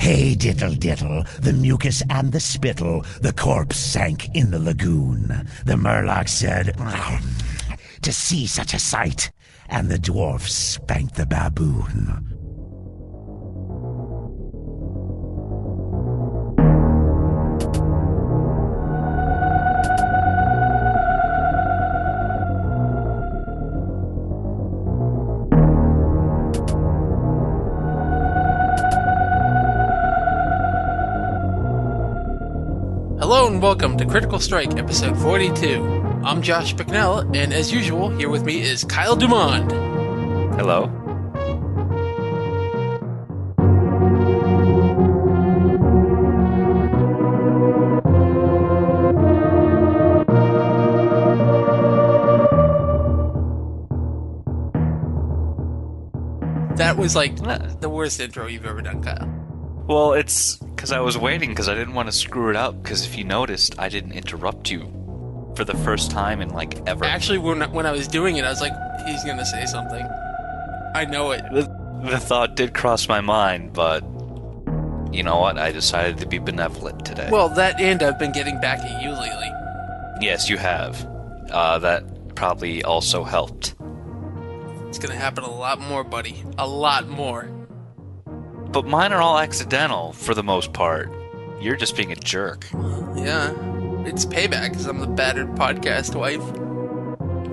Hey diddle diddle, the mucus and the spittle, the corpse sank in the lagoon. The Murloc said, to see such a sight, and the dwarf spanked the baboon. Hello and welcome to Critical Strike, episode 42. I'm Josh Bicknell, and as usual, here with me is Kyle Dumond. Hello. That was like the worst intro you've ever done, Kyle. Well, it's because I was waiting because I didn't want to screw it up, because if you noticed, I didn't interrupt you for the first time in, like, ever. Actually, when I was doing it, I was like, he's gonna say something. I know it. The thought did cross my mind, but you know what? I decided to be benevolent today. Well, that and I've been getting back at you lately. Yes, you have. That probably also helped. It's gonna happen a lot more, buddy. A lot more. But mine are all accidental, for the most part. You're just being a jerk. Yeah. It's payback, because I'm the battered podcast wife.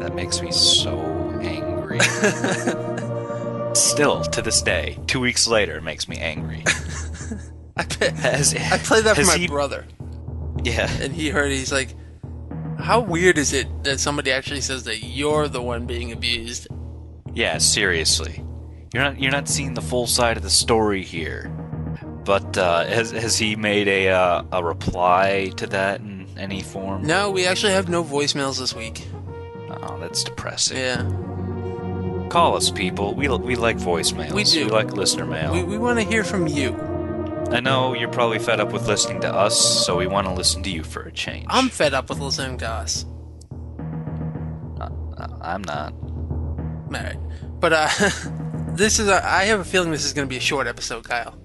That makes me so angry. Still, to this day, 2 weeks later, it makes me angry. I played that for my brother. Yeah. And he heard it, he's like, how weird is it that somebody actually says that you're the one being abused? Yeah, seriously. You're not seeing the full side of the story here. But has he made a reply to that in any form? No, we actually have no voicemails this week. Oh, that's depressing. Yeah. Call us, people. We like voicemails. We do. We like listener mail. We want to hear from you. I know you're probably fed up with listening to us, so we want to listen to you for a change. I'm fed up with listening to us. I'm not. Alright. But, I have a feeling this is going to be a short episode, Kyle.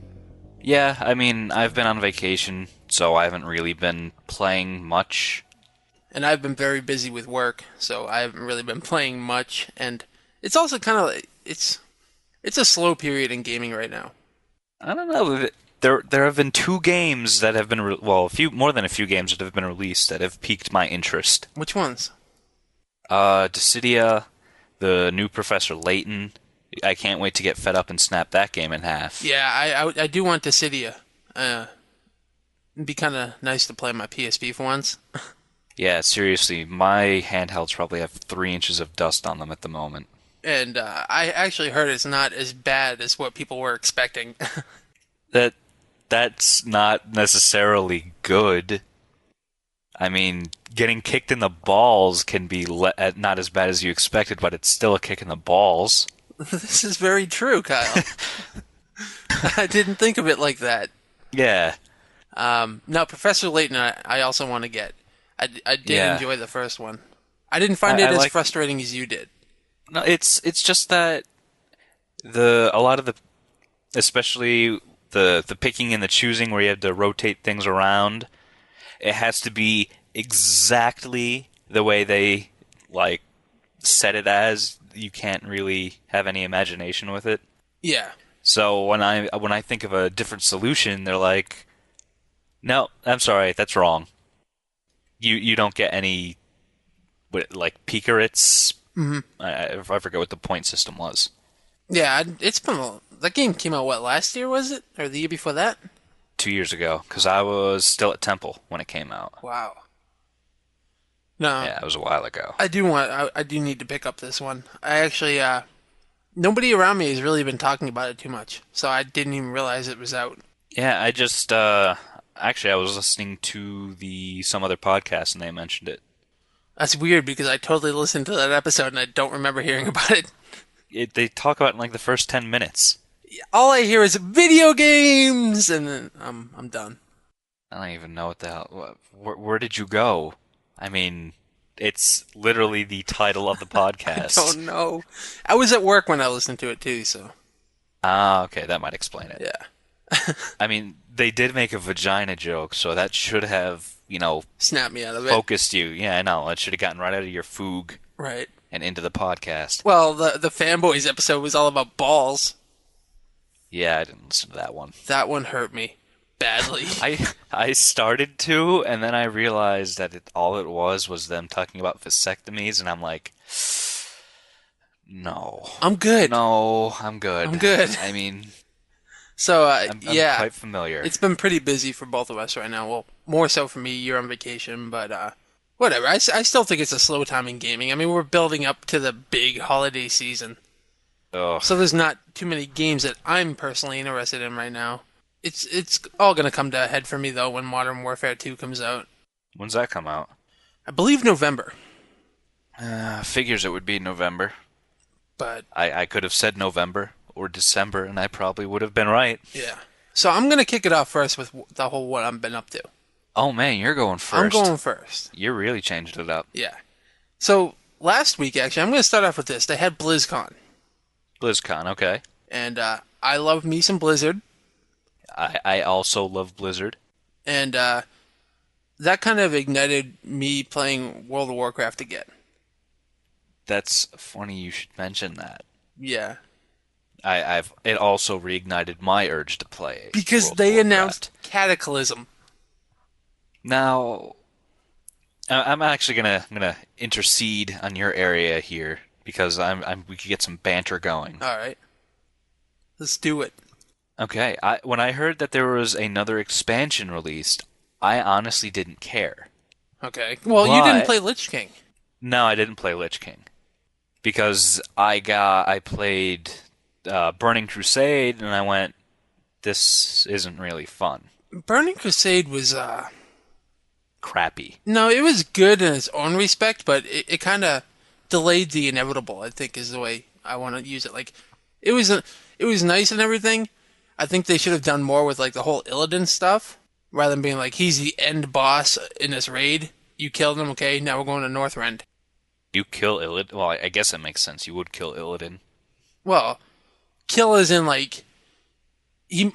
Yeah, I mean, I've been on vacation, so I haven't really been playing much. And I've been very busy with work, so I haven't really been playing much. And it's also kind of it's a slow period in gaming right now. I don't know. There have been two games that have been more than a few games that have been released that have piqued my interest. Which ones? Dissidia, the new Professor Layton. I can't wait to get fed up and snap that game in half. Yeah, I do want Dissidia. It'd be kind of nice to play on my PSP for once. Yeah, seriously, my handhelds probably have 3 inches of dust on them at the moment. And I actually heard it's not as bad as what people were expecting. That's not necessarily good. I mean, getting kicked in the balls can be not as bad as you expected, but it's still a kick in the balls. This is very true, Kyle. I didn't think of it like that. Yeah. Now, Professor Layton, I also want to get. I did enjoy the first one. I didn't find it as frustrating as you did. No, it's just that a lot of the, especially the picking and the choosing where you have to rotate things around, it has to be exactly the way they set it as. You can't really have any imagination with it. Yeah. So when I think of a different solution, they're like, "No, I'm sorry, that's wrong. You don't get any picarets." Mm-hmm. I forget what the point system was. Yeah, it's been that game came out last year, was it, or the year before that? 2 years ago, because I was still at Temple when it came out. Wow. No. Yeah, it was a while ago. I do need to pick up this one. I actually, nobody around me has really been talking about it too much, so I didn't even realize it was out. Yeah, I just, actually I was listening to some other podcast and they mentioned it. That's weird because I totally listened to that episode and I don't remember hearing about it. They talk about it in like the first 10 minutes. All I hear is video games, and then I'm done. I don't even know what the hell. Where did you go? I mean, it's literally the title of the podcast. I don't know. I was at work when I listened to it too, so. Ah, okay, that might explain it. Yeah. I mean, they did make a vagina joke, so that should have, Snap me out of it. focused you. Yeah, I know. That should have gotten right out of your foog Right. and into the podcast. Well, the fanboys episode was all about balls. Yeah, I didn't listen to that one. That one hurt me badly. I started to, and then I realized that all it was them talking about vasectomies, and I'm like, no. I'm good. No, I'm good. I'm good. I mean, So, I'm yeah. quite familiar. It's been pretty busy for both of us right now. Well, more so for me. You're on vacation, but whatever. I still think it's a slow time in gaming. I mean, we're building up to the big holiday season. Ugh. So there's not too many games that I'm personally interested in right now. It's all going to come to a head for me, though, when Modern Warfare 2 comes out. When's that come out? I believe November. Figures it would be November. But I could have said November or December, and I probably would have been right. yeah. So I'm going to kick it off first with the whole what I've been up to. Oh, man, you're going first. I'm going first. You're really changing it up. Yeah. So last week, actually, I'm going to start off with this. They had BlizzCon. BlizzCon, okay. And I love me some Blizzard. I also love Blizzard. And that kind of ignited me playing World of Warcraft again. That's funny you should mention that. Yeah. It also reignited my urge to play. Because World they of Warcraft. announced Cataclysm. Now, I'm actually gonna intercede on your area here because we could get some banter going. All right. Let's do it. Okay, when I heard that there was another expansion released, I honestly didn't care. Okay. Well, you didn't play Lich King. No, I didn't play Lich King because I played Burning Crusade and I went, this isn't really fun. Burning Crusade was Crappy. no, it was good in its own respect, but it kind of delayed the inevitable, I think is the way I want to use it. Like it was nice and everything. I think they should have done more with like the whole Illidan stuff rather than being like he's the end boss in this raid. You killed him, okay? Now we're going to Northrend. You kill Illidan? Well, I guess it makes sense. You would kill Illidan. Well, kill as in like I'm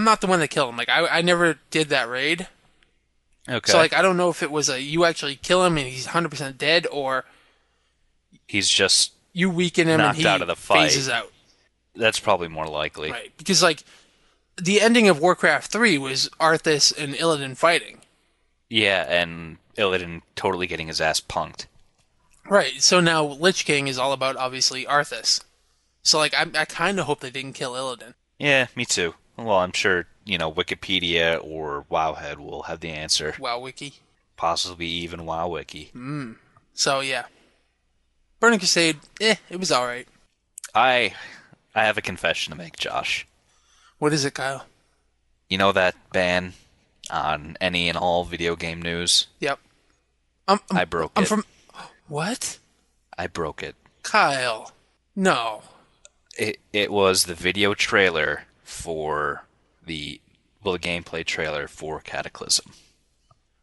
not the one that killed him. Like I never did that raid. Okay. So like I don't know if it was you actually kill him and he's 100% dead or he's just you weaken him knocked and he out of the fight. phases out. That's probably more likely. Right. Because like the ending of Warcraft 3 was Arthas and Illidan fighting. Yeah, and Illidan totally getting his ass punked. Right. So now Lich King is all about obviously Arthas. So like I kind of hope they didn't kill Illidan. Yeah, me too. Well, I'm sure, Wikipedia or Wowhead will have the answer. WoW Wiki. Possibly even WowWiki. So yeah. Burning Crusade, it was alright. I have a confession to make, Josh. What is it, Kyle? You know that ban on any and all video game news? Yep. I broke it. What? I broke it. Kyle. No. It was the video trailer for the gameplay trailer for Cataclysm.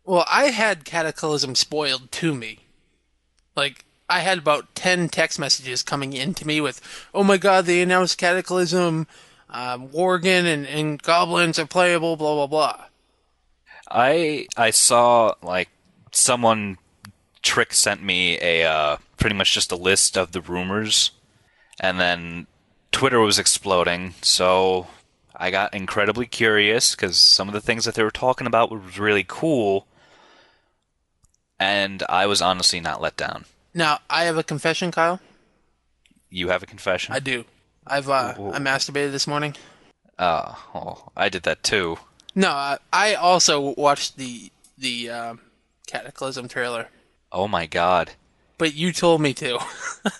Well, I had Cataclysm spoiled to me. Like, I had about 10 text messages coming in to me with, oh my god, they announced Cataclysm, Worgen and Goblins are playable, blah, blah, blah. I saw, like, someone Trick sent me a pretty much just a list of the rumors, and then Twitter was exploding, so I got incredibly curious, because some of the things that they were talking about was really cool, and I was honestly not let down. Now, I have a confession, Kyle. You have a confession? I do. I masturbated this morning. Oh, I did that too. No, I also watched the Cataclysm trailer. Oh my god. But you told me to.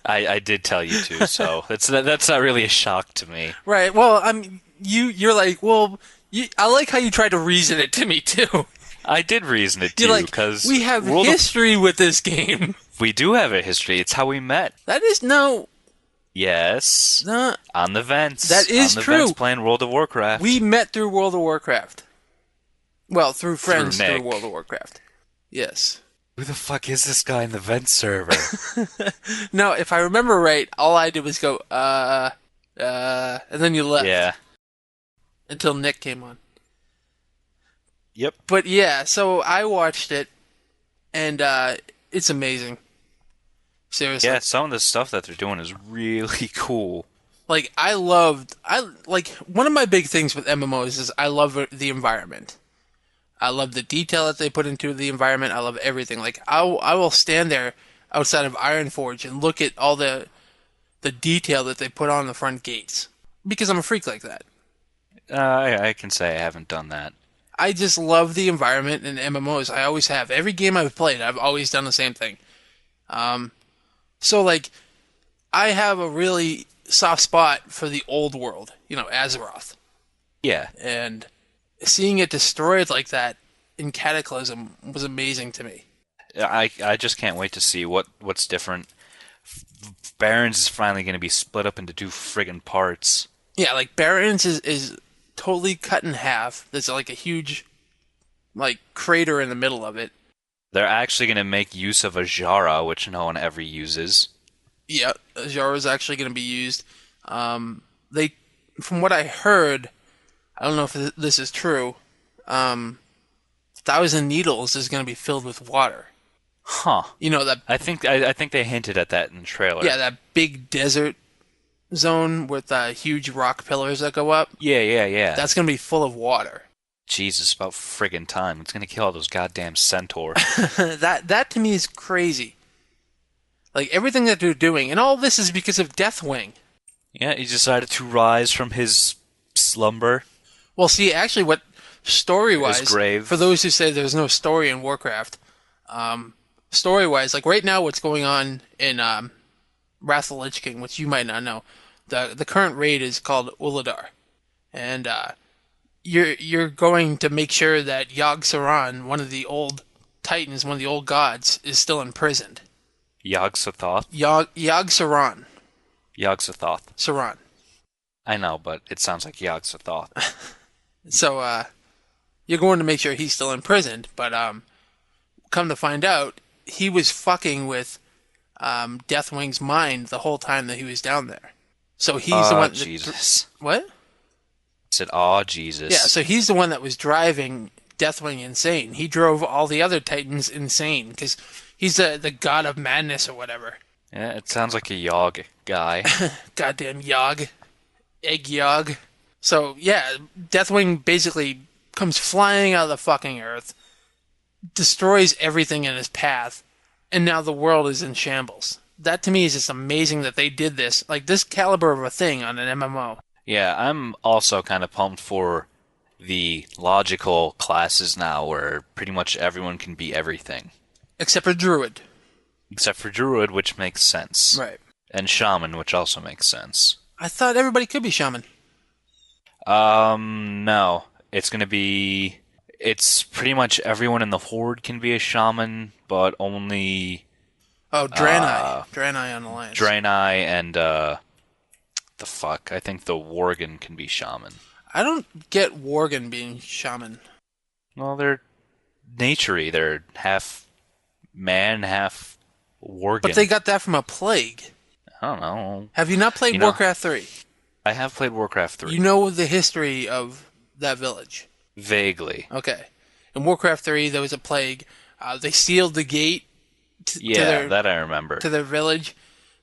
I did tell you to, so that's not really a shock to me. Right. Well, you're like, well, I like how you tried to reason it to me too. I did reason it to You're you like, because we have history with this game. We do have a history. It's how we met. That is no. Yes. No. On the vents. That is on the true. Vents playing World of Warcraft. We met through World of Warcraft. Well, through friends Through through Nick. World of Warcraft. Yes. Who the fuck is this guy in the vent server? No, if I remember right, all I did was go, and then you left. Yeah. until Nick came on. Yep. But yeah, so I watched it, and it's amazing. Seriously. Yeah, some of the stuff that they're doing is really cool. Like, one of my big things with MMOs is I love the environment. I love the detail that they put into the environment. I love everything. Like, I will stand there outside of Ironforge and look at all the detail that they put on the front gates. Because I'm a freak like that. I can say I haven't done that. I just love the environment in MMOs. I always have. Every game I've played, I've always done the same thing. So, like, I have a really soft spot for the old world, Azeroth. Yeah. And seeing it destroyed like that in Cataclysm was amazing to me. I just can't wait to see what's different. Barrens is finally going to be split up into 2 friggin' parts. Yeah, like, Barrens is totally cut in half. There's, like, a huge, like, crater in the middle of it. They're actually going to make use of Ajara, which no one ever uses. Yeah, Ajara is actually going to be used. From what I heard, I don't know if this is true, Thousand Needles is going to be filled with water. Huh. That I think they hinted at that in the trailer. Yeah, that big desert zone with huge rock pillars that go up. Yeah. That's going to be full of water. Jesus, about friggin' time. It's going to kill all those goddamn centaurs. That to me is crazy. Like, everything that they're doing, and all this is because of Deathwing. Yeah, he decided to rise from his slumber. Well, see, actually, what story-wise, his grave. For those who say there's no story in Warcraft, story-wise, like right now, what's going on in Wrath of the Lich King, which you might not know, the current raid is called Uladar, and you're going to make sure that Yogg-Saron, one of the old titans, one of the old gods, is still imprisoned. Yogg-Sothoth? Yogg-Saron. Yogg-Sothoth. Saron. I know, but it sounds like Yogg-Sothoth. So, you're going to make sure he's still imprisoned, but come to find out, he was fucking with Deathwing's mind the whole time that he was down there. So he's the one. Jesus. What? I said, "Aw, Jesus." Yeah, so he's the one that was driving Deathwing insane. He drove all the other Titans insane because he's the god of madness or whatever. Yeah, it sounds like a Yogg guy. Goddamn Yogg. Egg Yogg. So, yeah, Deathwing basically comes flying out of the fucking earth, destroys everything in his path, and now the world is in shambles. That to me is just amazing that they did this, like this caliber of a thing on an MMO. Yeah, I'm also kind of pumped for the logical classes now where pretty much everyone can be everything. Except for Druid. Except for Druid, which makes sense. Right. And Shaman, which also makes sense. I thought everybody could be Shaman. No. It's pretty much everyone in the Horde can be a Shaman, but only... Oh, Draenei. Draenei on Alliance. Draenei and, the fuck? I think the Worgen can be Shaman. I don't get Worgen being Shaman. Well, they're naturey. They're half man, half Worgen. But they got that from a plague. I don't know. Have you not played Warcraft 3? I have played Warcraft 3. You know the history of that village? Vaguely. Okay. In Warcraft 3, there was a plague. They sealed the gate that I remember. To their village,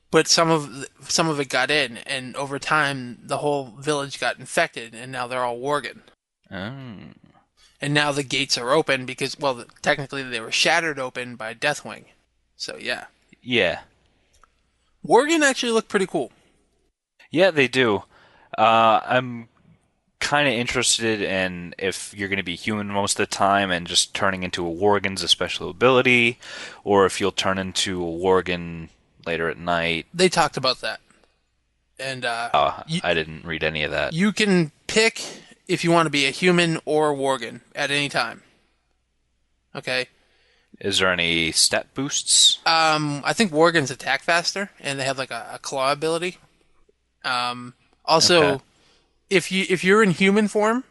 but some of it got in, and over time, the whole village got infected, and now they're all Worgen. Oh. And now the gates are open because, well, technically they were shattered open by Deathwing. So, yeah. Yeah. Worgen actually look pretty cool. Yeah, they do. I'm kind of interested in if you're going to be human most of the time and just turning into a Worgen's a special ability, or if you'll turn into a Worgen later at night. They talked about that. And I didn't read any of that. You can pick if you want to be a human or a Worgen at any time. Okay? Is there any stat boosts? I think Worgens attack faster, and they have like a claw ability. Also, Okay. if you're in human form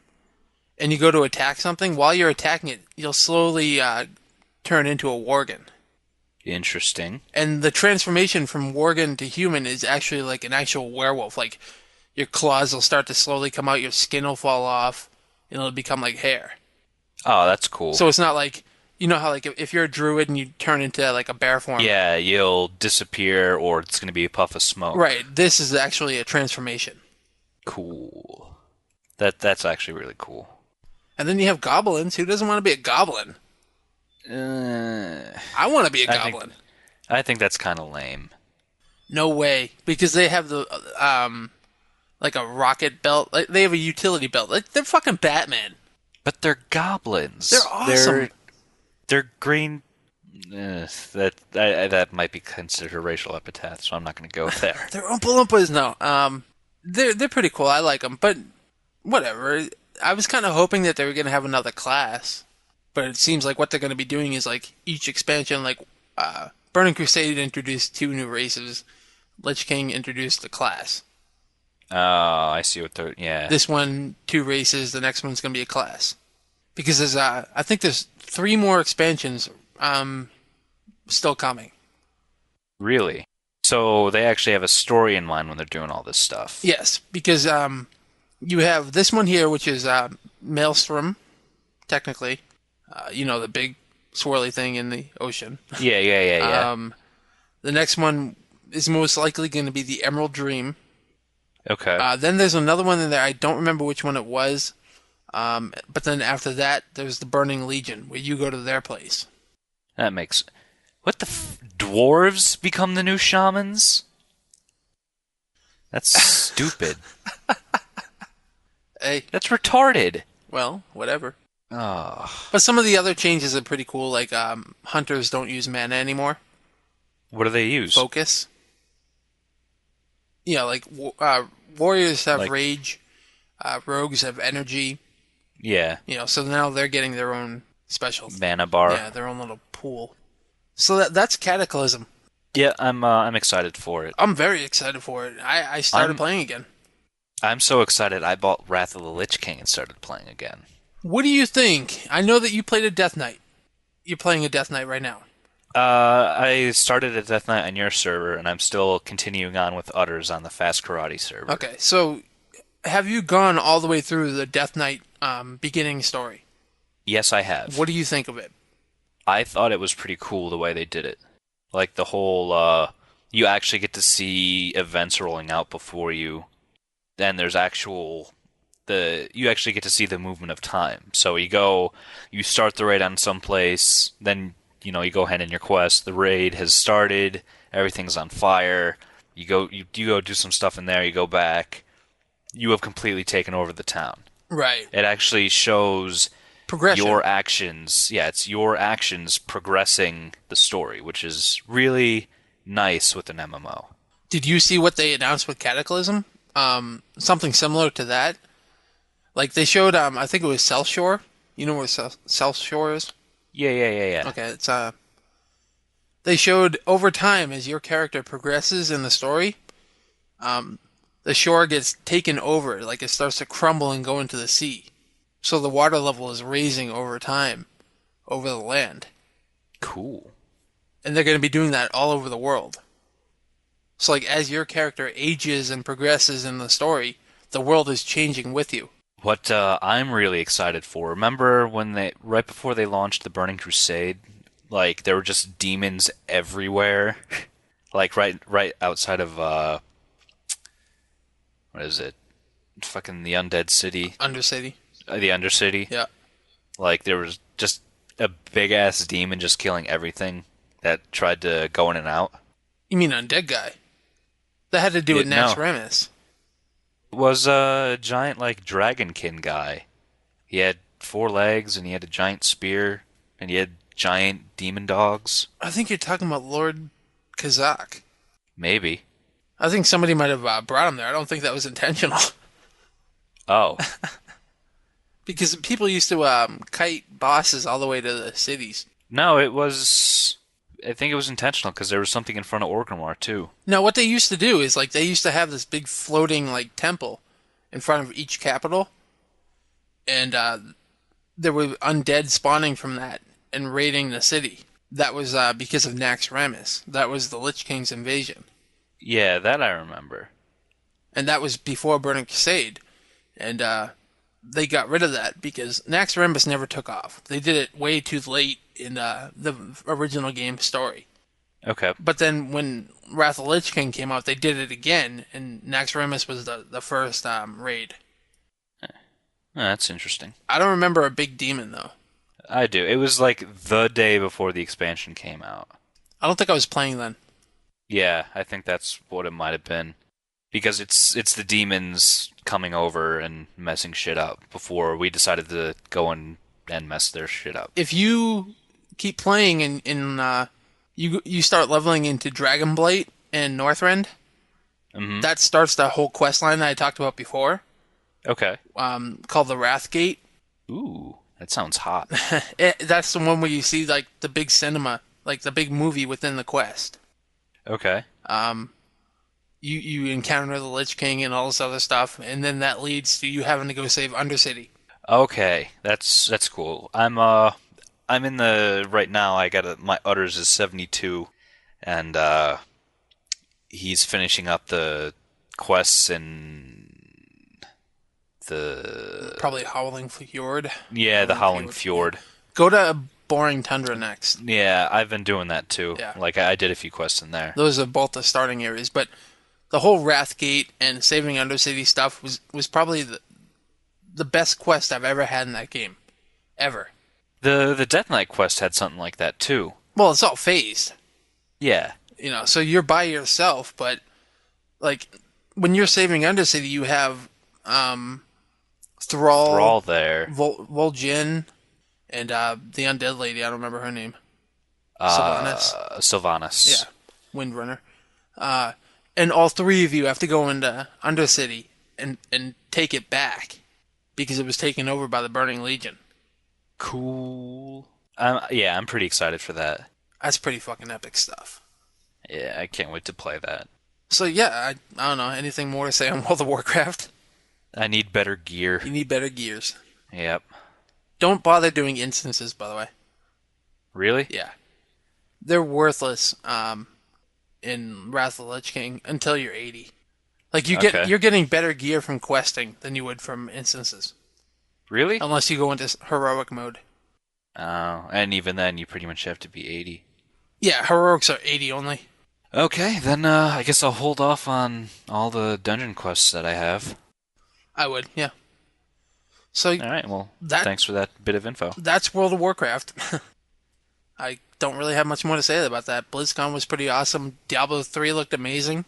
and you go to attack something, while you're attacking it, you'll slowly turn into a Worgen. Interesting. And the transformation from Worgen to human is actually like an actual werewolf. Like, your claws will start to slowly come out, your skin will fall off, and it'll become like hair. Oh, that's cool. So it's not like, you know how like if you're a druid and you turn into like a bear form. Yeah, you'll disappear or it's going to be a puff of smoke. Right. This is actually a transformation. Cool. That's actually really cool. And then you have goblins. Who doesn't want to be a goblin? I want to be a goblin. I think that's kind of lame. No way, because they have the like a rocket belt. Like they have a utility belt. Like they're fucking Batman. But they're goblins. They're awesome. They're green. That might be considered a racial epithet, so I'm not going to go there. They're Oompa Loompas. No, they're pretty cool. I like them, but whatever. I was kind of hoping that they were going to have another class, but it seems like what they're going to be doing is like each expansion, like Burning Crusade introduced 2 new races. Lich King introduced a class. Oh, I see what they're... Yeah. This one, 2 races. The next one's going to be a class. Because there's, I think there's 3 more expansions still coming. Really? So they actually have a story in mind when they're doing all this stuff. Yes, because you have this one here, which is Maelstrom, technically. You know, the big swirly thing in the ocean. Yeah. The next one is most likely going to be the Emerald Dream. Okay. Then there's another one in there. I don't remember which one it was. But then after that, there's the Burning Legion, where you go to their place. That makes... What the dwarves become the new shamans? That's stupid. Hey. That's retarded. Well, whatever. Oh. But some of the other changes are pretty cool, like hunters don't use mana anymore. What do they use? Focus. Yeah, like warriors have Like- rage, rogues have energy. Yeah. You know, so now they're getting their own special Mana bar. Yeah, their own little pool. So that's Cataclysm. Yeah, I'm excited for it. I'm very excited for it. I started playing again. I'm so excited I bought Wrath of the Lich King and started playing again. What do you think? I know that you played a Death Knight. You're playing a Death Knight right now. I started a Death Knight on your server, and I'm still continuing on with Utters on the Fast Karate server. Okay, so have you gone all the way through the Death Knight beginning story? Yes, I have. What do you think of it? I thought it was pretty cool the way they did it. Like the whole, you actually get to see events rolling out before you. Then there's you actually get to see the movement of time. So you start the raid on some place, then, you go ahead in your quest, the raid has started, everything's on fire, you go do some stuff in there, you go back, you have completely taken over the town. Right. It actually shows Progression. your actions. Yeah, it's your actions progressing the story, which is really nice with an MMO. Did you see what they announced with Cataclysm? Something similar to that. Like they showed, I think it was South Shore. You know where South Shore is? Yeah. Okay, it's they showed over time as your character progresses in the story, the shore gets taken over, like it starts to crumble and go into the sea. So the water level is raising over time, over the land. Cool. And they're going to be doing that all over the world. So like as your character ages and progresses in the story, the world is changing with you. What I'm really excited for, remember when right before they launched the Burning Crusade, like there were just demons everywhere, like right outside of what is it? Fucking the Undead City. Undercity. The Undercity. Yeah. Like there was just a big ass demon just killing everything that tried to go in and out. You mean Undead Guy? That had to do with Nax Ramis. Was a giant like dragonkin guy. He had 4 legs and he had a giant spear and he had giant demon dogs. I think you're talking about Lord Kazak. Maybe. I think somebody might have brought him there. I don't think that was intentional. Oh. Because people used to kite bosses all the way to the cities. No, I think it was intentional because there was something in front of Orgrimmar too. No, what they used to do is like they used to have this big floating like temple in front of each capital, and there were undead spawning from that and raiding the city. That was because of Nax Ramis. That was the Lich King's invasion. Yeah, that I remember. and that was before Burning Crusade, and they got rid of that because Naxxramas never took off. They did it way too late in the original game story. Okay. But then when Wrath of the Lich King came out, they did it again, and Naxxramas was the first raid. Oh, that's interesting. I don't remember a big demon, though. I do. It was like the day before the expansion came out. I don't think I was playing then. Yeah, I think that's what it might have been. Because it's the demons coming over and messing shit up before we decided to go and mess their shit up. If you keep playing and you start leveling into Dragonblight and Northrend, that starts the whole quest line that I talked about before. Okay. Called the Wrathgate. Ooh, that sounds hot. That's the one where you see like the big cinema, like the big movie within the quest. Okay. You encounter the Lich King and all this other stuff, and then that leads to you having to go save Undercity. Okay, that's cool. I'm in the right now. My utters is 72, and he's finishing up the quests in the Probably Howling Fjord. Yeah, the Howling Fjord. Go to Boring Tundra next. Yeah, I've been doing that too. Yeah. Like I did a few quests in there. Those are both the starting areas, but the whole Wrathgate and saving Undercity stuff was probably the best quest I've ever had in that game. Ever. The Death Knight quest had something like that too. Well, it's all phased. Yeah. So you're by yourself, but like when you're saving Undercity, you have Thrall there. Vol'jin, and the undead lady, I don't remember her name. Sylvanas. Yeah. Windrunner. And all three of you have to go into Undercity and take it back because it was taken over by the Burning Legion. Cool. Yeah, I'm pretty excited for that. That's pretty fucking epic stuff. Yeah, I can't wait to play that. So yeah, I don't know. Anything more to say on World of Warcraft? I need better gear. You need better gears. Yep. Don't bother doing instances, by the way. Really? Yeah. They're worthless in Wrath of the Lich King until you're 80. Like you're getting better gear from questing than you would from instances. Really? Unless you go into heroic mode. Oh, and even then you pretty much have to be 80. Yeah, heroics are 80 only. Okay, then I guess I'll hold off on all the dungeon quests that I have. I would, yeah. So all right, well, thanks for that bit of info. That's World of Warcraft. I don't really have much more to say about that. BlizzCon was pretty awesome. Diablo 3 looked amazing.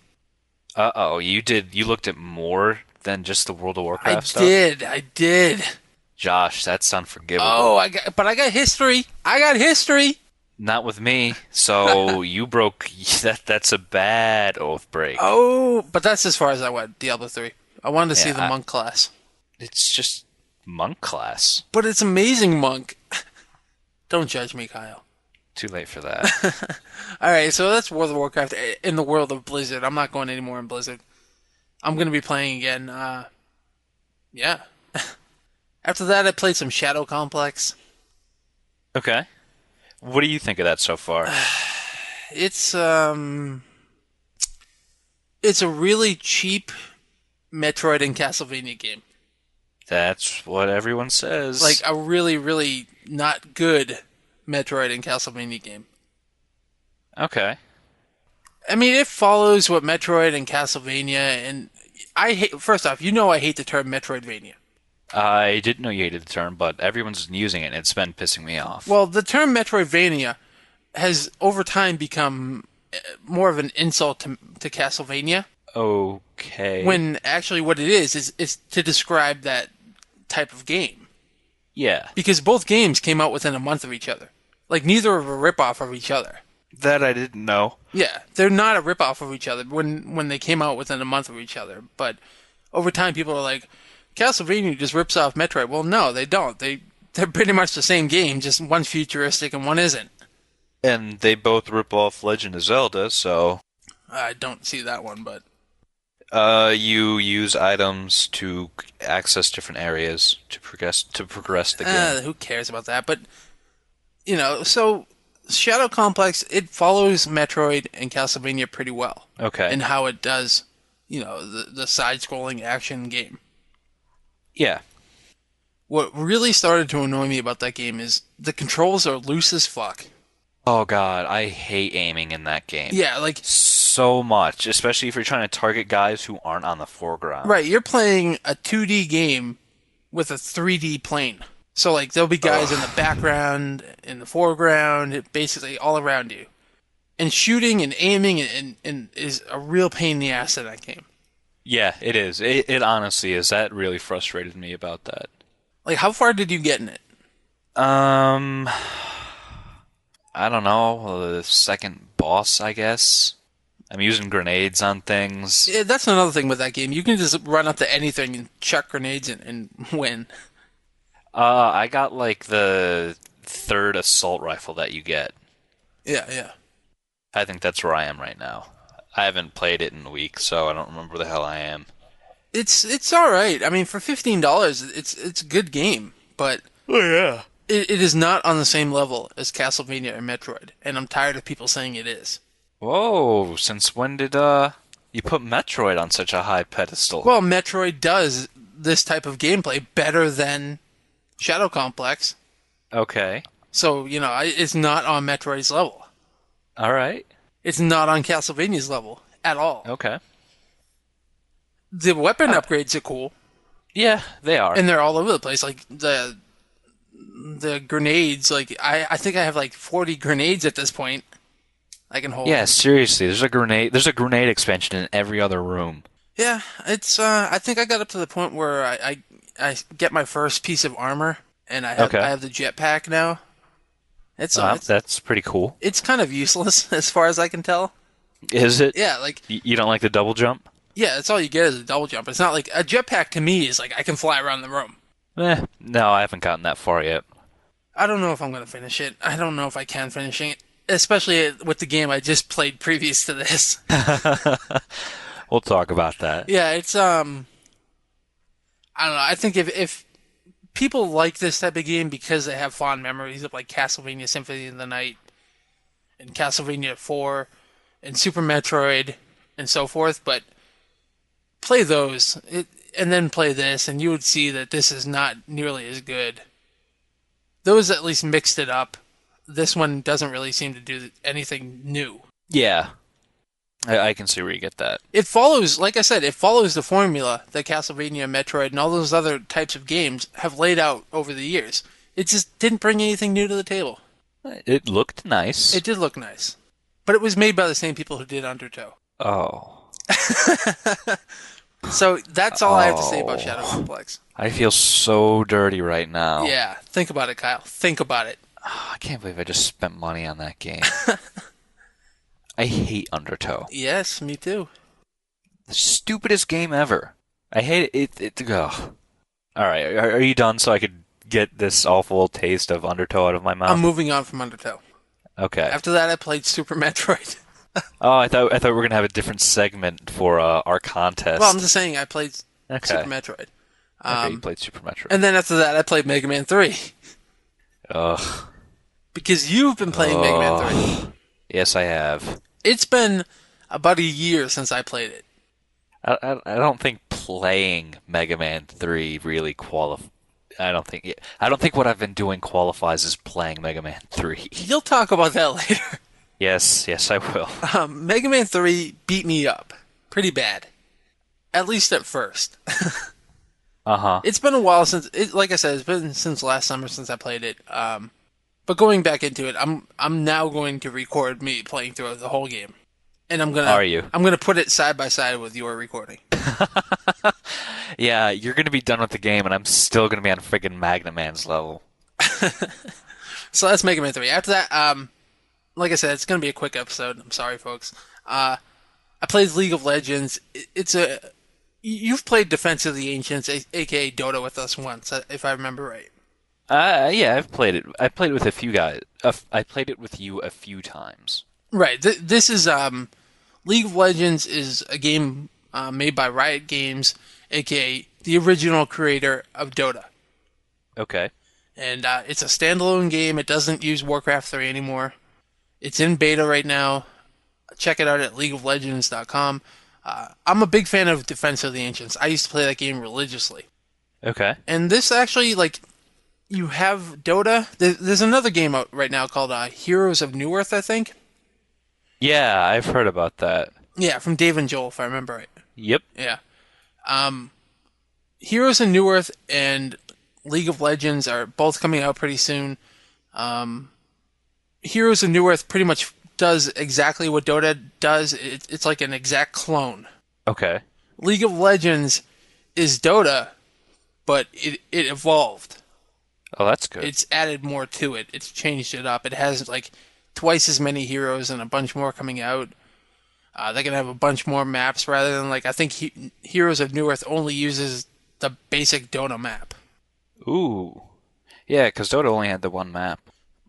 Uh-oh, you looked at more than just the World of Warcraft stuff? I did. Josh, that's unforgivable. Oh, I got history. I got history. Not with me. So you broke that. That's a bad oath break. Oh, but that's as far as I went. Diablo 3. I wanted to see the monk class. It's just monk class. But it's amazing monk. Don't judge me, Kyle. Too late for that. All right, so that's World of Warcraft in the world of Blizzard. I'm not going anymore in Blizzard. I'm going to be playing again. Yeah. After that, I played some Shadow Complex. Okay. What do you think of that so far? It's a really cheap Metroid and Castlevania game. That's what everyone says. Like a really, really not good Metroid and Castlevania game. Okay. I mean, it follows what Metroid and Castlevania, and first off, I hate the term Metroidvania. I didn't know you hated the term, but everyone's using it, and it's been pissing me off. Well, the term Metroidvania has, over time, become more of an insult to Castlevania. Okay. When actually what it is to describe that type of game. Yeah. Because both games came out within a month of each other. Like, neither are a ripoff of each other. That I didn't know. Yeah, they're not a ripoff of each other when they came out within a month of each other. But over time, people are like, Castlevania just rips off Metroid. Well, no, they don't. They're pretty much the same game, just one's futuristic and one isn't. And they both rip off Legend of Zelda, so... I don't see that one, but... You use items to access different areas to progress the game. Who cares about that? But, so Shadow Complex, it follows Metroid and Castlevania pretty well. Okay. And how it does, the side-scrolling action game. Yeah. What really started to annoy me about that game is the controls are loose as fuck. Oh god, I hate aiming in that game. Yeah, like So much, especially if you're trying to target guys who aren't on the foreground. right, you're playing a 2D game with a 3D plane. So like there'll be guys in the background, in the foreground, basically all around you. And shooting and aiming and is a real pain in the ass in that game. Yeah, it is. It honestly is. That really frustrated me about that. Like, how far did you get in it? I don't know. The second boss, I guess. I'm using grenades on things. Yeah, that's another thing with that game. You can just run up to anything and chuck grenades and win. I got like the third assault rifle that you get. Yeah, yeah. I think that's where I am right now. I haven't played it in a week, so I don't remember where the hell I am. It's all right. I mean, for $15, it's a good game, but Oh yeah. it is not on the same level as Castlevania and Metroid, and I'm tired of people saying it is. Whoa! Since when did you put Metroid on such a high pedestal? Well, Metroid does this type of gameplay better than Shadow Complex, Okay. so it's not on Metroid's level. All right. It's not on Castlevania's level at all. Okay. The weapon upgrades are cool, Yeah, they are. and they're all over the place. Like the grenades, like I think I have like 40 grenades at this point. I can hold. Yeah, seriously. There's a grenade expansion in every other room. Yeah, it's. I think I got up to the point where I get my first piece of armor, and I have the jetpack now. That's pretty cool. It's kind of useless as far as I can tell. Is it? Yeah, like You don't like the double jump? yeah, that's all you get is a double jump. It's not like a jetpack to me is like I can fly around the room. No, I haven't gotten that far yet. I don't know if I'm gonna finish it. I don't know if I can finish it, especially with the game I just played previous to this. We'll talk about that. Yeah, it's I don't know. I think if people like this type of game because they have fond memories of like Castlevania Symphony of the Night and Castlevania 4 and Super Metroid and so forth, but play those and then play this and you would see that this is not nearly as good. Those at least mixed it up. This one doesn't really seem to do anything new. Yeah. I can see where you get that. It follows, like I said, it follows the formula that Castlevania, Metroid, and all those other types of games have laid out over the years. It just didn't bring anything new to the table. It looked nice. It did look nice. But it was made by the same people who did Undertow. Oh. So that's all I have to say about Shadow Complex. I feel so dirty right now. Yeah, think about it, Kyle. Think about it. Oh, I can't believe I just spent money on that game. I hate Undertow. Yes, me too. The stupidest game ever. I hate it. Ugh. All right, are you done so I could get this awful taste of Undertow out of my mouth? I'm moving on from Undertow. Okay. After that, I played Super Metroid. Oh, I thought we were gonna have a different segment for our contest. Well, I'm just saying I played Okay. Super Metroid. Okay, you played Super Metroid. And then after that, I played Mega Man 3. Ugh. Because you've been playing Mega Man 3. Yes, I have. It's been about a year since I played it. I don't think playing Mega Man 3 really qualifies. I don't think what I've been doing qualifies as playing Mega Man 3. You'll talk about that later. Yes, I will. Mega Man 3 beat me up pretty bad. At least at first. Uh-huh. It's been a while since, like I said, it's been since last summer since I played it. But going back into it, I'm now going to record me playing through the whole game. And I'm gonna. Are you? I'm gonna put it side by side with your recording. Yeah, you're gonna be done with the game, and I'm still gonna be on friggin' Magna Man's level. So that's Mega Man 3. After that, like I said, it's gonna be a quick episode. I'm sorry, folks. I played League of Legends. You've played Defense of the Ancients, aka Dota, with us once, if I remember right. Yeah, I've played it. I played it with a few guys. I played it with you a few times. Right. This is League of Legends is a game made by Riot Games, aka the original creator of Dota. Okay. And it's a standalone game. It doesn't use Warcraft 3 anymore. It's in beta right now. Check it out at leagueoflegends.com. I'm a big fan of Defense of the Ancients. I used to play that game religiously. Okay. And this actually, like, you have Dota. There's another game out right now called Heroes of New Earth, I think. Yeah, I've heard about that. Yeah, from Dave and Joel, if I remember right. Yep. Yeah. Heroes of New Earth and League of Legends are both coming out pretty soon. Heroes of New Earth pretty much does exactly what Dota does. It's like an exact clone. Okay. League of Legends is Dota, but it evolved. Oh, that's good. It's added more to it. It's changed it up. It has like twice as many heroes and a bunch more coming out. They're gonna have a bunch more maps rather than like I think Heroes of New Earth only uses the basic Dota map. Ooh. Yeah, because Dota only had the one map.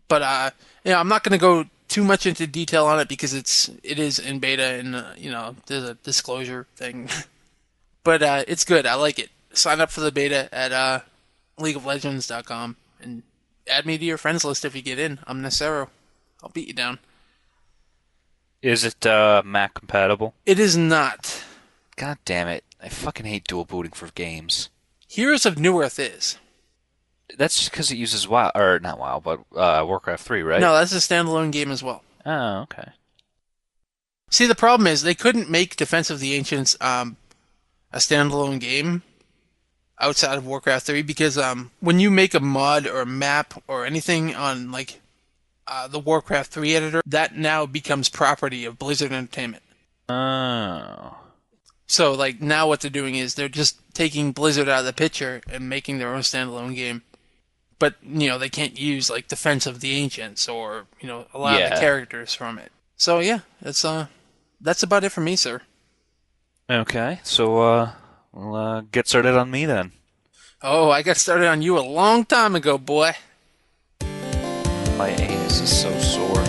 But I'm not gonna go too much into detail on it because it is in beta and there's a disclosure thing. But it's good. I like it. Sign up for the beta at LeagueofLegends.com and add me to your friends list if you get in. I'm Necero. I'll beat you down. Is it Mac compatible? It is not. God damn it. I fucking hate dual booting for games. Heroes of New Earth is. That's just because it uses WoW, or not WoW, but Warcraft 3, right? No, that's a standalone game as well. Oh, okay. See, the problem is they couldn't make Defense of the Ancients a standalone game outside of Warcraft 3 because when you make a mod or a map or anything on like the Warcraft 3 editor, that now becomes property of Blizzard Entertainment. Oh. So like now what they're doing is they're just taking Blizzard out of the picture and making their own standalone game. But, they can't use like Defense of the Ancients or, a lot of the characters from it. So yeah, that's about it for me, sir. Okay, so we'll get started on me then. Oh, I got started on you a long time ago, boy. My anus is so sore.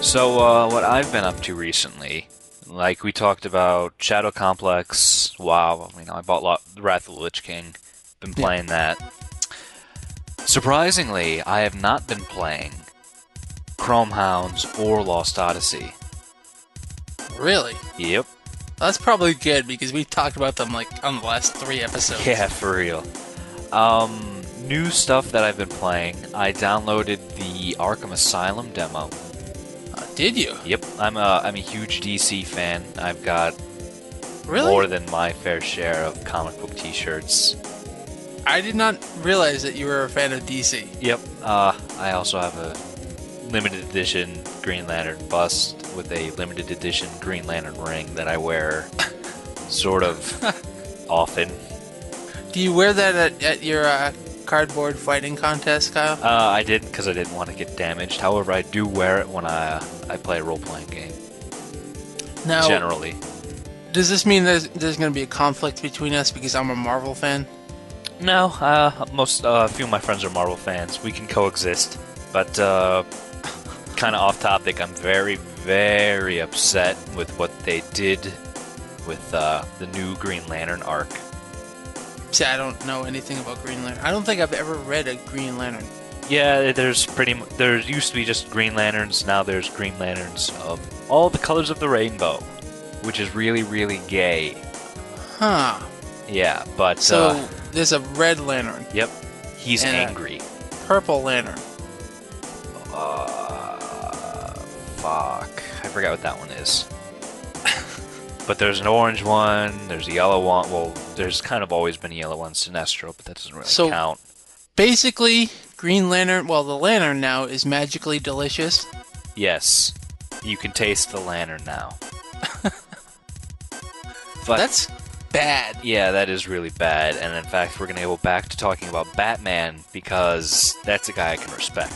So, what I've been up to recently, like we talked about Shadow Complex, WoW, I bought Wrath of the Lich King, been playing that. Surprisingly, I have not been playing Chrome Hounds or Lost Odyssey. Really? Yep. That's probably good because we talked about them like on the last 3 episodes. Yeah, for real. New stuff that I've been playing, I downloaded the Arkham Asylum demo. Did you? Yep, I'm a huge DC fan. I've got really? more than my fair share of comic book T-shirts. I did not realize that you were a fan of DC. Yep. I also have a limited edition Green Lantern bust with a limited edition Green Lantern ring that I wear sort of often. Do you wear that at your cardboard fighting contest, Kyle? I didn't because I didn't want to get damaged. However, I do wear it when I play a role-playing game. Now, generally. Does this mean there's going to be a conflict between us because I'm a Marvel fan? No, a few of my friends are Marvel fans. We can coexist. But kind of off topic, I'm very, very upset with what they did with the new Green Lantern arc. See, I don't know anything about Green Lantern. I don't think I've ever read a Green Lantern. Yeah, there used to be just Green Lanterns. Now there's Green Lanterns of all the colors of the rainbow, which is really, really gay. Huh. Yeah, but so there's a red lantern. Yep, he's and angry. Purple lantern. Fuck, I forgot what that one is. But there's an orange one. There's a yellow one. Well, there's kind of always been a yellow one, Sinestro, but that doesn't really count. Basically, Green Lantern. Well, the lantern now is magically delicious. Yes, you can taste the lantern now. But that's bad. Yeah, that is really bad. And in fact, we're going to go back to talking about Batman because that's a guy I can respect.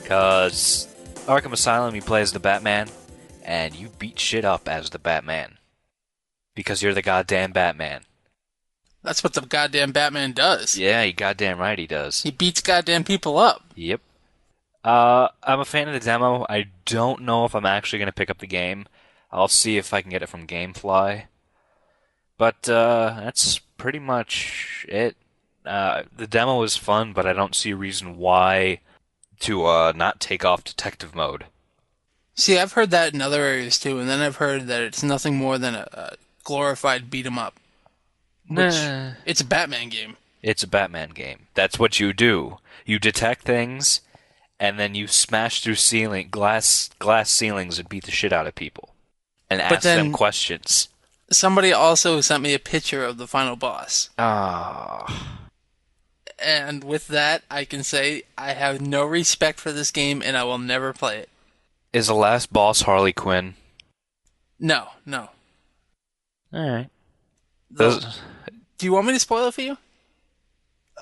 Because Arkham Asylum, you play as the Batman, and you beat shit up as the Batman. Because you're the goddamn Batman. That's what the goddamn Batman does. Yeah, you goddamn right he does. He beats goddamn people up. Yep. I'm a fan of the demo. I don't know if I'm actually going to pick up the game. I'll see if I can get it from GameFly. But that's pretty much it. The demo is fun, but I don't see a reason why to not take off detective mode. See, I've heard that in other areas too, and then I've heard that it's nothing more than a glorified beat 'em up. It's a Batman game. It's a Batman game. That's what you do. You detect things, and then you smash through glass ceilings and beat the shit out of people. And ask them questions. Somebody also sent me a picture of the final boss. Ah. And with that, I can say I have no respect for this game, and I will never play it. Is the last boss Harley Quinn? No. Alright. Do you want me to spoil it for you?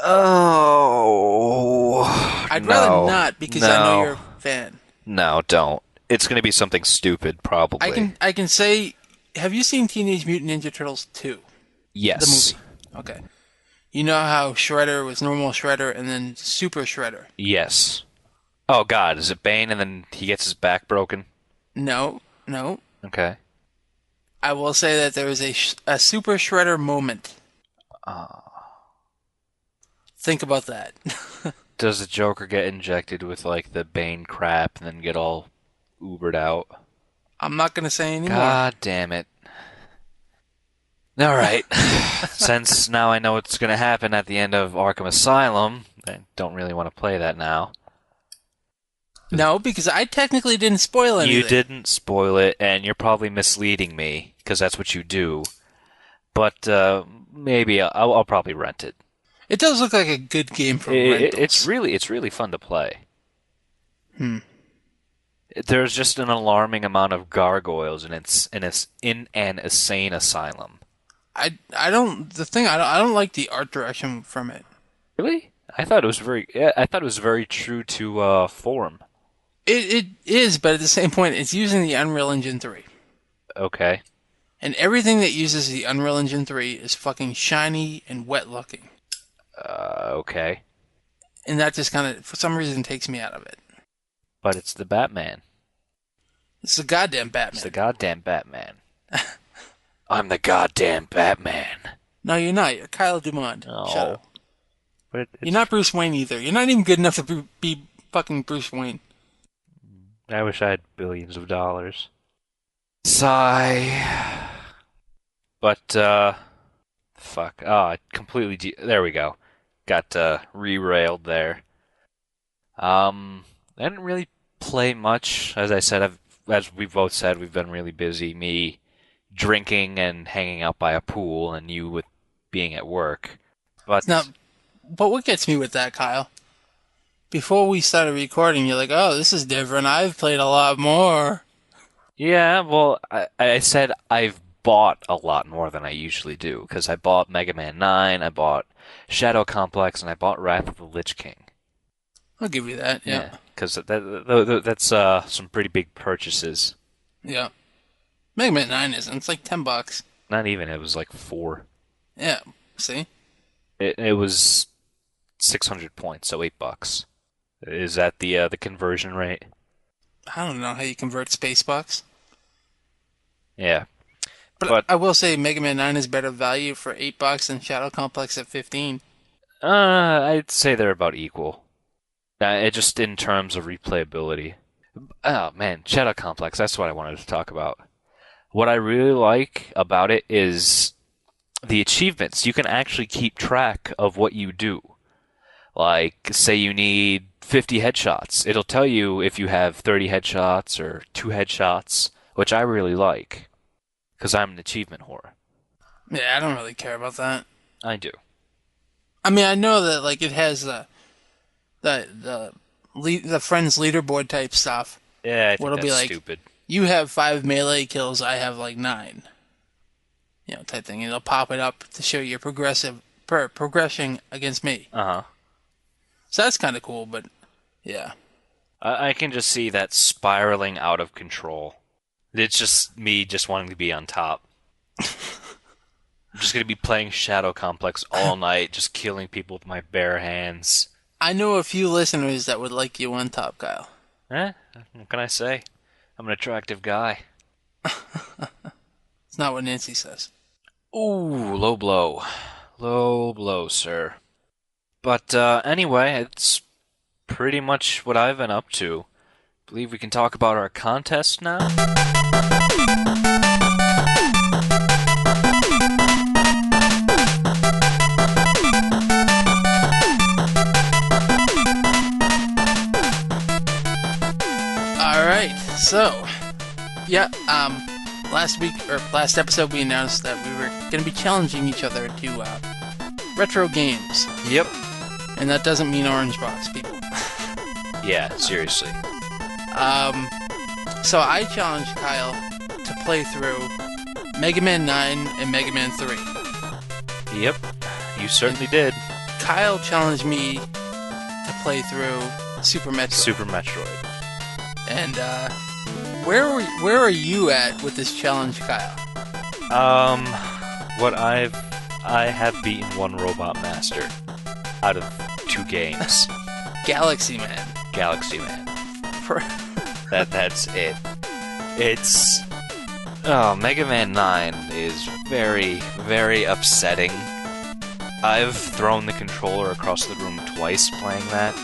Oh. I'd rather not, because I know you're a fan. No, don't. It's going to be something stupid, probably. I can say, have you seen Teenage Mutant Ninja Turtles 2? Yes. The movie. Okay. You know how Shredder was normal Shredder and then Super Shredder? Yes. Oh, God. Is it Bane and then he gets his back broken? No. Okay. I will say that there is a Super Shredder moment. Think about that. Does the Joker get injected with, like, the Bane crap and then get all Ubered out? I'm not going to say anymore. God damn it. Alright. Since now I know what's going to happen at the end of Arkham Asylum, I don't really want to play that now. No, because I technically didn't spoil anything. You didn't spoil it, and you're probably misleading me, because that's what you do. But maybe I'll probably rent it. It does look like a good game for rentals. It's really fun to play. There's just an alarming amount of gargoyles, and it's in an insane asylum. I don't like the art direction from it. Really? I thought it was very true to form. It is, but at the same point, it's using the Unreal Engine 3. Okay. And everything that uses the Unreal Engine 3 is fucking shiny and wet looking. Okay. And that just kind of, for some reason, takes me out of it. But it's the Batman. It's the goddamn Batman. It's the goddamn Batman. I'm the goddamn Batman. No, you're not. You're Kyle Dumont. Oh. Shut up. But you're not Bruce Wayne either. You're not even good enough to be fucking Bruce Wayne. I wish I had billions of dollars. Sigh. But, fuck. Oh, I completely... there we go. Got re-railed there. I didn't really play much. As I said, as we both said, we've been really busy. Me drinking and hanging out by a pool, and you with being at work. But what gets me with that, Kyle? Before we started recording, you're like, oh, this is different. I've played a lot more. Yeah, well, I said I've bought a lot more than I usually do, because I bought Mega Man 9, I bought Shadow Complex, and I bought Wrath of the Lich King. I'll give you that, yeah. Because that's some pretty big purchases. Yeah. Mega Man 9 isn't. It's like $10. Not even. It was like $4. Yeah. See? It was 600 points, so $8. Is that the conversion rate? I don't know how you convert space bucks. Yeah. But I will say Mega Man 9 is better value for $8 than Shadow Complex at 15. I'd say they're about equal. It just in terms of replayability. Oh man, Shadow Complex, that's what I wanted to talk about. What I really like about it is the achievements. You can actually keep track of what you do. Like, say you need 50 headshots. It'll tell you if you have 30 headshots or 2 headshots, which I really like, because I'm an achievement whore. Yeah, I don't really care about that. I do. I mean, I know that like it has the friends leaderboard type stuff. Yeah, I think What'll that's be like, stupid. you have 5 melee kills, I have like 9. You know, type thing. And it'll pop it up to show your progression against me. Uh-huh. So that's kind of cool, but yeah. I can just see that spiraling out of control. It's just me just wanting to be on top. I'm just going to be playing Shadow Complex all night, just killing people with my bare hands. I know a few listeners that would like you on top, Kyle. What can I say? I'm an attractive guy. It's not what Nancy says. Ooh, low blow. Low blow, sir. But anyway, it's pretty much what I've been up to. Believe we can talk about our contest now? Alright, so, yeah, last episode we announced that we were going to be challenging each other to retro games. Yep. And that doesn't mean Orange Box, people. Yeah, seriously. So I challenged Kyle to play through Mega Man 9 and Mega Man 3. Yep, you certainly did. Kyle challenged me to play through Super Metroid. Super Metroid. And where are you at with this challenge, Kyle? I have beaten one Robot Master out of 2 games. Galaxy Man. Galaxy Man. That's it. It's Mega Man 9 is very, very upsetting. I've thrown the controller across the room twice playing that.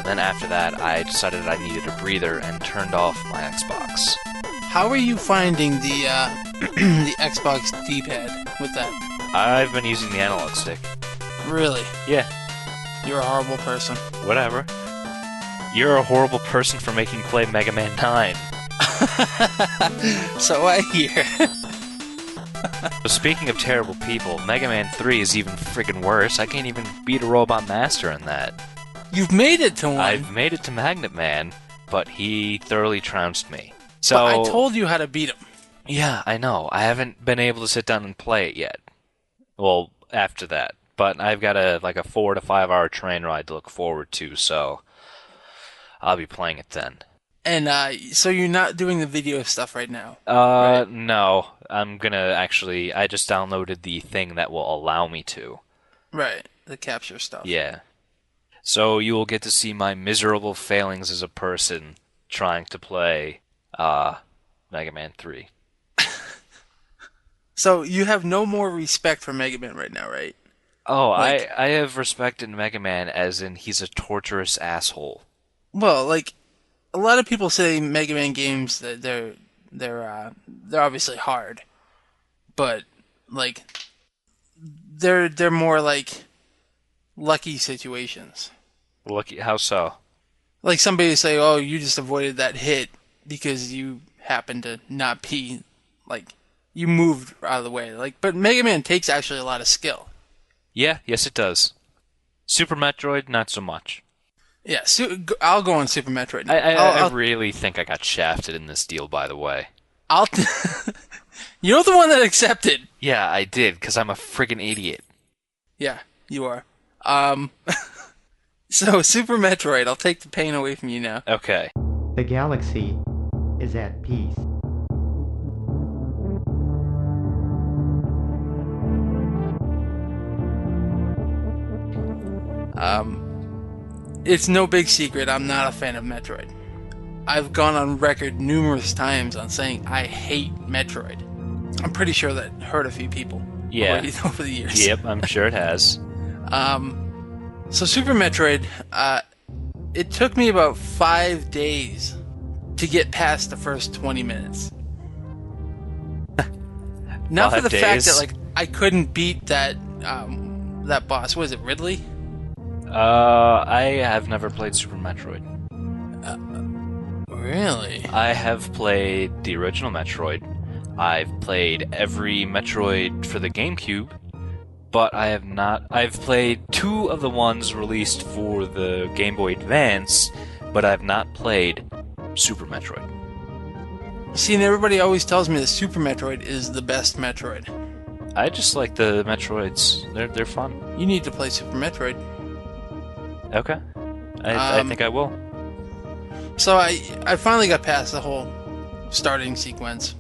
Then after that, I decided I needed a breather and turned off my Xbox. How are you finding the the Xbox D-pad with that? I've been using the analog stick. Really? Yeah. You're a horrible person. Whatever. You're a horrible person for making play Mega Man 9. So I hear. So speaking of terrible people, Mega Man 3 is even friggin' worse. I can't even beat a Robot Master in that. You've made it to one. I've made it to Magnet Man, but he thoroughly trounced me. So but I told you how to beat him. Yeah, I know. I haven't been able to sit down and play it yet. Well, after that. But I've got a 4 to 5 hour train ride to look forward to, so I'll be playing it then. And so you're not doing the video stuff right now? Right? No. I'm gonna I just downloaded the thing that will allow me to. Right, the capture stuff. Yeah. So you will get to see my miserable failings as a person trying to play Mega Man 3. So you have no more respect for Mega Man right now, right? Oh, I have respect in Mega Man as in he's a torturous asshole. Well, like a lot of people say Mega Man games that they're obviously hard, but like they're more like lucky situations. Lucky? How so? Like somebody say, "Oh, you just avoided that hit because you happened to not be like you moved out of the way." Like, but Mega Man takes actually a lot of skill. Yeah, yes, it does. Super Metroid, not so much. Yeah, I'll go on Super Metroid. I really think I got shafted in this deal, by the way. You're the one that accepted. Yeah, I did, because I'm a friggin' idiot. Yeah, you are. So, Super Metroid, I'll take the pain away from you now. Okay. The galaxy is at peace. It's no big secret, I'm not a fan of Metroid. I've gone on record numerous times on saying I hate Metroid. I'm pretty sure that hurt a few people already over the years. Yep, I'm sure it has. So Super Metroid, it took me about 5 days to get past the first 20 minutes. Not for the fact that I couldn't beat that boss. Was it Ridley? I have never played Super Metroid. Really? I have played the original Metroid. I've played every Metroid for the GameCube, but I have not. I've played 2 of the ones released for the Game Boy Advance, but I've not played Super Metroid. See, and everybody always tells me that Super Metroid is the best Metroid. I just like the Metroids. They're fun. You need to play Super Metroid. Okay. I think I will. So I finally got past the whole starting sequence.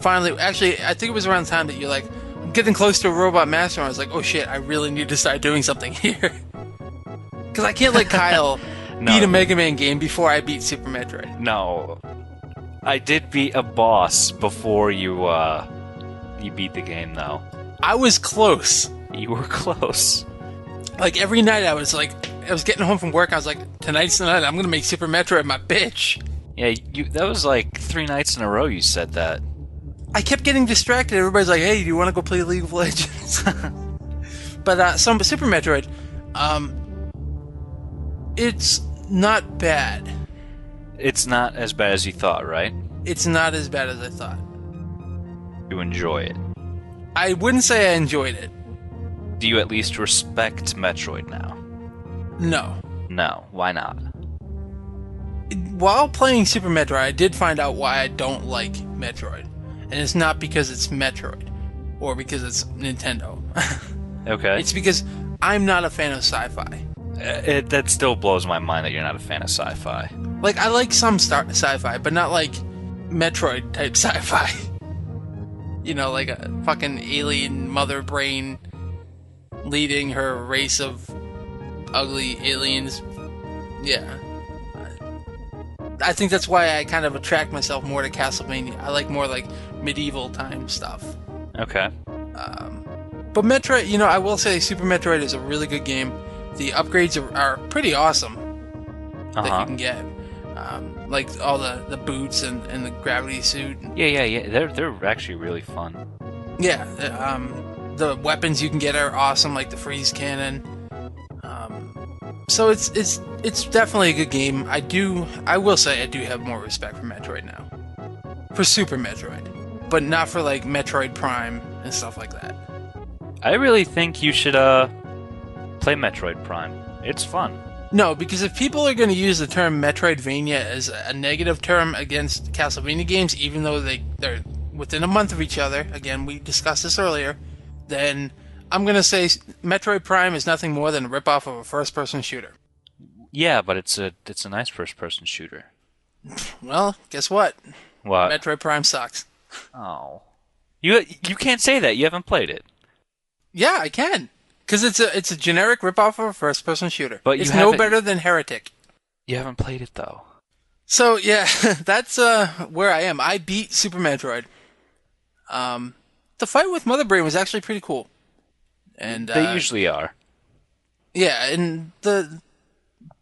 Finally, actually, I think it was around the time that you're like, I'm getting close to a Robot Master, and I was like, oh shit, I really need to start doing something here. Because I can't let Kyle beat a Mega Man game before I beat Super Metroid. No. I did beat a boss before you beat the game, though. I was close. You were close. Like, every night I was getting home from work, I was like, tonight's the night, I'm gonna make Super Metroid my bitch. Yeah, that was like 3 nights in a row you said that. I kept getting distracted. Everybody's like, hey, do you want to go play League of Legends? But Super Metroid, it's not bad. It's not as bad as you thought, right? It's not as bad as I thought. You enjoy it. I wouldn't say I enjoyed it. Do you at least respect Metroid now? No. No, why not? While playing Super Metroid, I did find out why I don't like Metroid. And it's not because it's Metroid. Or because it's Nintendo. Okay. It's because I'm not a fan of sci-fi. That still blows my mind that you're not a fan of sci-fi. Like, I like some sci-fi, but not like Metroid-type sci-fi. You know, like a fucking alien mother brain leading her race of ugly aliens. Yeah. I think that's why I kind of attract myself more to Castlevania. I like more like medieval time stuff. Okay. But Metroid, you know, I will say Super Metroid is a really good game. The upgrades are pretty awesome that you can get. Like all the boots and the gravity suit. Yeah. They're actually really fun. Yeah. The weapons you can get are awesome, like the freeze cannon. So it's definitely a good game. I will say I do have more respect for Metroid now. For Super Metroid. But not for like Metroid Prime and stuff like that. I really think you should play Metroid Prime. It's fun. No, because if people are going to use the term Metroidvania as a negative term against Castlevania games, even though they're within a month of each other, again, we discussed this earlier, then I'm going to say Metroid Prime is nothing more than a ripoff of a first-person shooter. Yeah, but it's a nice first-person shooter. Well, guess what? What? Metroid Prime sucks. Oh. You can't say that. You haven't played it. Yeah, I can. Because it's a generic ripoff of a first-person shooter. But it's no better than Heretic. You haven't played it, though. So, yeah, that's where I am. I beat Super Metroid. The fight with Mother Brain was actually pretty cool. And they usually are. Yeah, and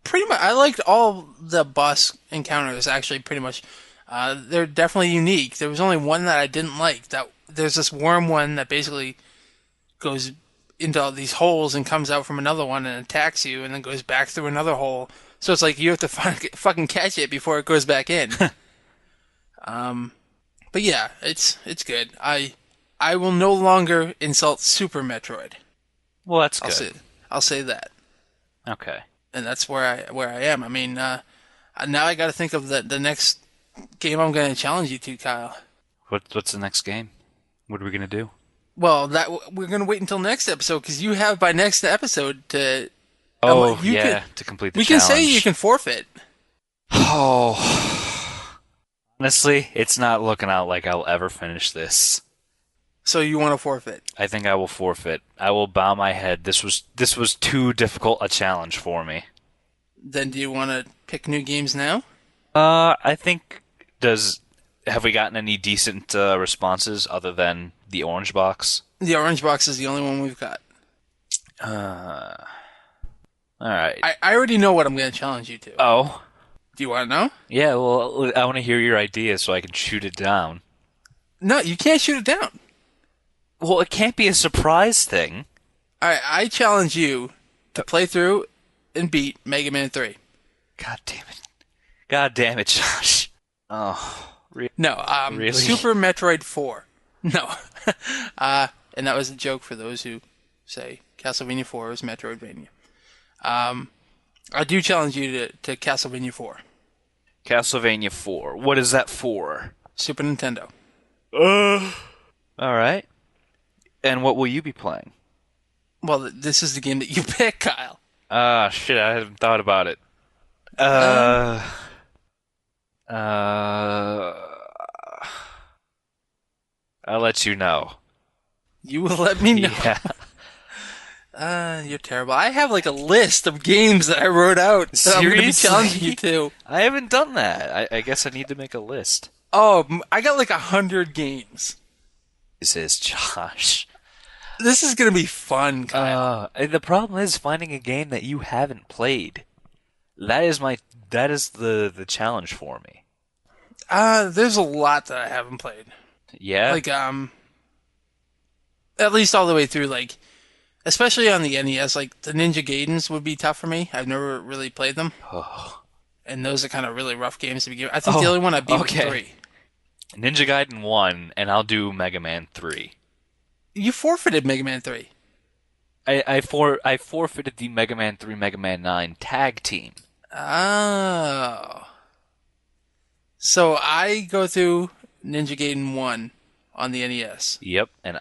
pretty much I liked all the boss encounters. Actually, pretty much, they're definitely unique. There was only one that I didn't like. There's this worm one that basically goes into all these holes and comes out from another one and attacks you, and then goes back through another hole. So it's like you have to fucking catch it before it goes back in. But yeah, it's good. I will no longer insult Super Metroid. Well, that's good. I'll say that. Okay. And that's where I am. I mean, now I got to think of the next game I'm going to challenge you to, Kyle. What's the next game? What are we going to do? Well, we're going to wait until next episode, because you have by next episode to... to complete the challenge. We can say you can forfeit. Oh. Honestly, it's not looking out like I'll ever finish this. So you want to forfeit? I think I will forfeit. I will bow my head. This was too difficult a challenge for me. Then do you want to pick new games now? I think have we gotten any decent responses other than the orange box? The orange box is the only one we've got. All right. I already know what I'm going to challenge you to. Oh. Do you want to know? Yeah, well, I want to hear your idea so I can shoot it down. No, you can't shoot it down. Well, it can't be a surprise thing. All right, I challenge you to play through and beat Mega Man 3. God damn it. God damn it, Josh. Oh, No, really? Super Metroid 4. No. And that was a joke for those who say Castlevania 4 is Metroidvania. I do challenge you to Castlevania 4. Castlevania 4. What is that for? Super Nintendo. All right. And what will you be playing? Well, this is the game that you pick, Kyle. Ah, shit, I haven't thought about it. I'll let you know. You will let me know. Yeah. You're terrible. I have like a list of games that I wrote out that I'm going to be challenging you to. I haven't done that. I guess I need to make a list. Oh, I got like 100 games. This is Josh. This is going to be fun, Kyle. The problem is finding a game that you haven't played. That is the challenge for me. There's a lot that I haven't played. Yeah? Like, at least all the way through, like, especially on the NES, like, the Ninja Gaidens would be tough for me. I've never really played them. Oh. And those are kind of really rough games to begin with. I think the only one I beat was 3. Ninja Gaiden 1, and I'll do Mega Man 3. You forfeited Mega Man 3. I forfeited the Mega Man 3, Mega Man 9 tag team. Oh. So I go through Ninja Gaiden 1 on the NES. Yep, and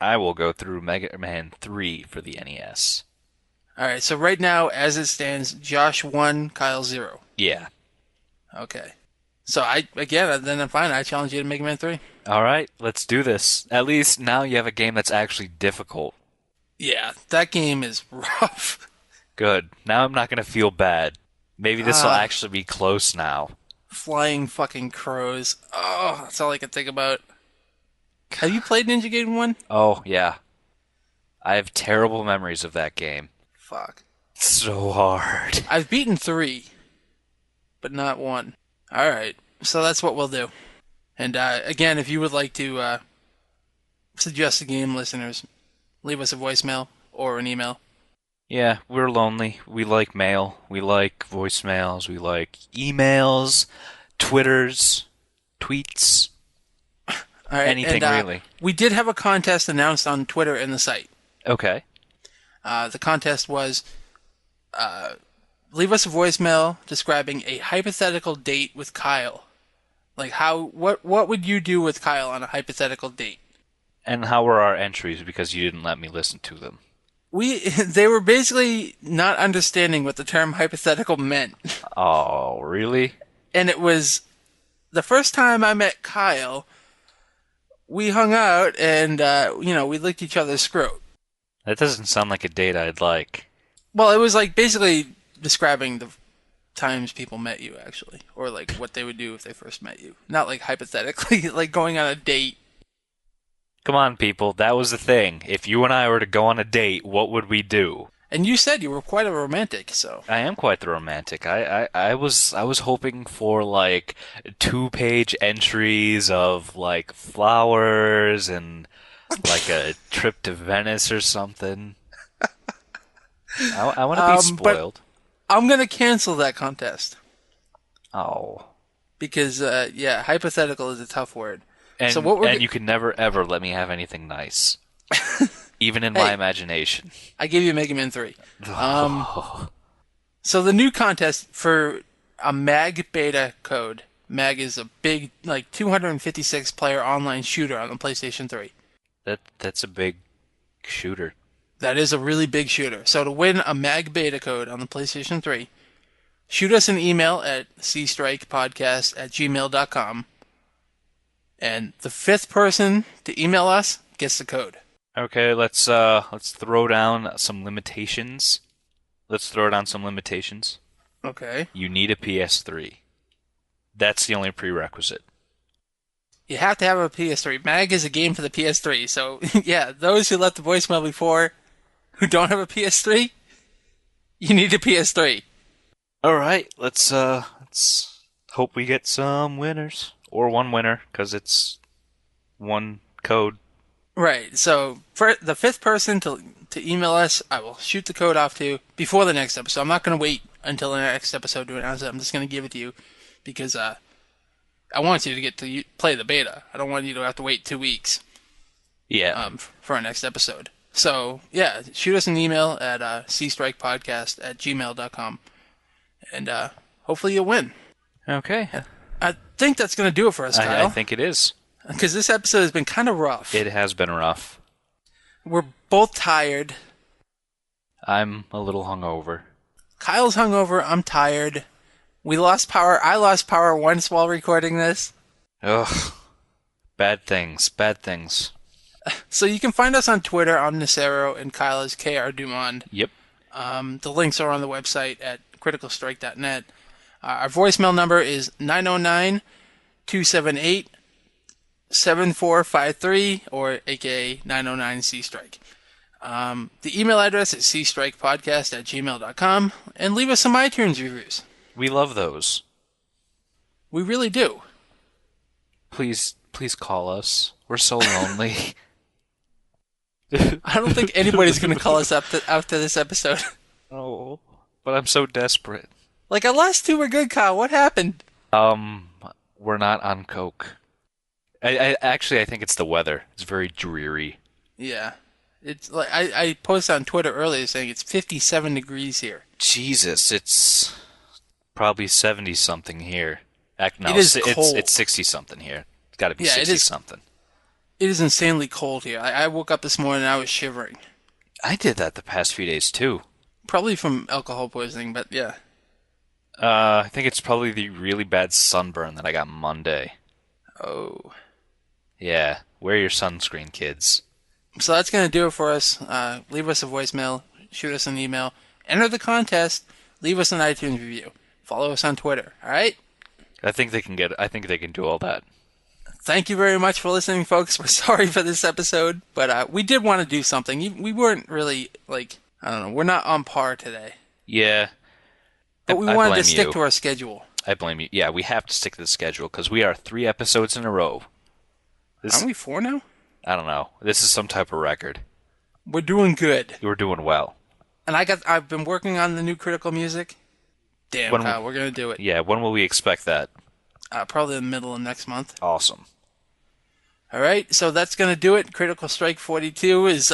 I will go through Mega Man 3 for the NES. Alright, so right now, as it stands, Josh 1, Kyle 0. Yeah. Okay. So then I'm fine. I challenge you to Mega Man 3. Alright, let's do this. At least now you have a game that's actually difficult. Yeah, that game is rough. Good. Now I'm not going to feel bad. Maybe this will actually be close now. Flying fucking crows. Oh, that's all I can think about. Have you played Ninja Gaiden 1? Oh, yeah. I have terrible memories of that game. Fuck. So hard. I've beaten 3, but not 1. Alright, so that's what we'll do. And again, if you would like to suggest a game, listeners, leave us a voicemail or an email. Yeah, we're lonely. We like mail. We like voicemails. We like emails, Twitters, tweets, anything really. We did have a contest announced on Twitter and the site. Okay. The contest was leave us a voicemail describing a hypothetical date with Kyle. Like what would you do with Kyle on a hypothetical date? And how were our entries because you didn't let me listen to them? They were basically not understanding what the term hypothetical meant. Oh, really? And it was the first time I met Kyle, we hung out and we licked each other's scrot. That doesn't sound like a date I'd like. Well, it was like basically describing the times people met you, actually, or like what they would do if they first met you. Not like hypothetically, like going on a date. Come on, people. That was the thing. If you and I were to go on a date, what would we do? And you said you were quite a romantic, so. I am quite the romantic. I was hoping for like 2-page entries of like flowers and like a trip to Venice or something. I want to be spoiled. But I'm gonna cancel that contest. Oh. Because hypothetical is a tough word. And, so what you can never ever let me have anything nice. Even in my imagination. I gave you Mega Man 3. So the new contest for a MAG beta code. MAG is a big, like, 256 player online shooter on the PlayStation 3. That's a big shooter. That is a really big shooter. So to win a MAG beta code on the PlayStation 3, shoot us an email at cstrikepodcast@gmail.com. And the 5th person to email us gets the code. Okay, let's throw down some limitations. Okay. You need a PS3. That's the only prerequisite. You have to have a PS3. Mag is a game for the PS3. So, yeah, those who left the voicemail before who don't have a PS3, you need a PS3. All right, let's hope we get some winners. Or one winner, because it's one code. Right. So, for the fifth person to email us, I will shoot the code off to before the next episode. I'm not going to wait until the next episode to announce it. I'm just going to give it to you because I want you to get to play the beta. I don't want you to have to wait 2 weeks. Yeah. For our next episode. So, yeah, shoot us an email at cstrikepodcast@gmail.com. And hopefully you'll win. Okay. I think that's going to do it for us, Kyle. I think it is. Because this episode has been kind of rough. It has been rough. We're both tired. I'm a little hungover. Kyle's hungover. I'm tired. We lost power. I lost power once while recording this. Ugh. Bad things. Bad things. So you can find us on Twitter. I'm Nacero, and Kyle is KR Dumond. Yep. The links are on the website at criticalstrike.net. Our voicemail number is 909-278-7453, or aka 909-C-Strike. The email address is cstrikepodcast@gmail.com, and leave us some iTunes reviews. We love those. We really do. Please call us. We're so lonely. I don't think anybody's going to call us up after this episode. Oh, but I'm so desperate. Like, our last two were good, Kyle. What happened? We're not on coke. I think it's the weather. It's very dreary. Yeah. It's like I posted on Twitter earlier saying it's 57 degrees here. Jesus, it's probably 70-something here. No, it is cold. It's 60-something here. It's got to be 60-something. It is insanely cold here. I woke up this morning and I was shivering. I did that the past few days, too. Probably from alcohol poisoning, but yeah. I think it's probably the really bad sunburn that I got Monday. Oh. Yeah, wear your sunscreen, kids. So that's going to do it for us. Leave us a voicemail, shoot us an email, enter the contest, leave us an iTunes review. Follow us on Twitter, alright? I think they can do all that. Thank you very much for listening, folks. We're sorry for this episode, but we did want to do something. We weren't really, we're not on par today. Yeah. But we wanted to stick to our schedule. I blame you. Yeah, we have to stick to the schedule because we are 3 episodes in a row. Aren't we 4 now? I don't know. This is some type of record. We're doing good. We're doing well. And I've been working on the new Critical music. Damn, Kyle, we're going to do it. Yeah, when will we expect that? Probably in the middle of next month. Awesome. All right, so that's going to do it. Critical Strike 42 is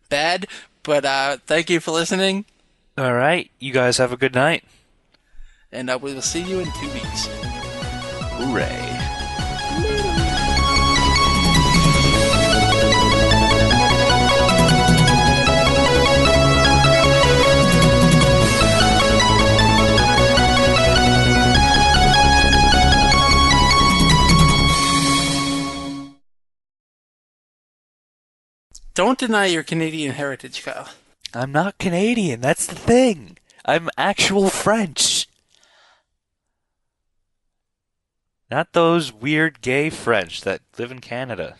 bad, but thank you for listening. All right, you guys have a good night. And we will see you in 2 weeks. Hooray. Don't deny your Canadian heritage, Kyle. I'm not Canadian, that's the thing. I'm actual French. Not those weird gay French that live in Canada.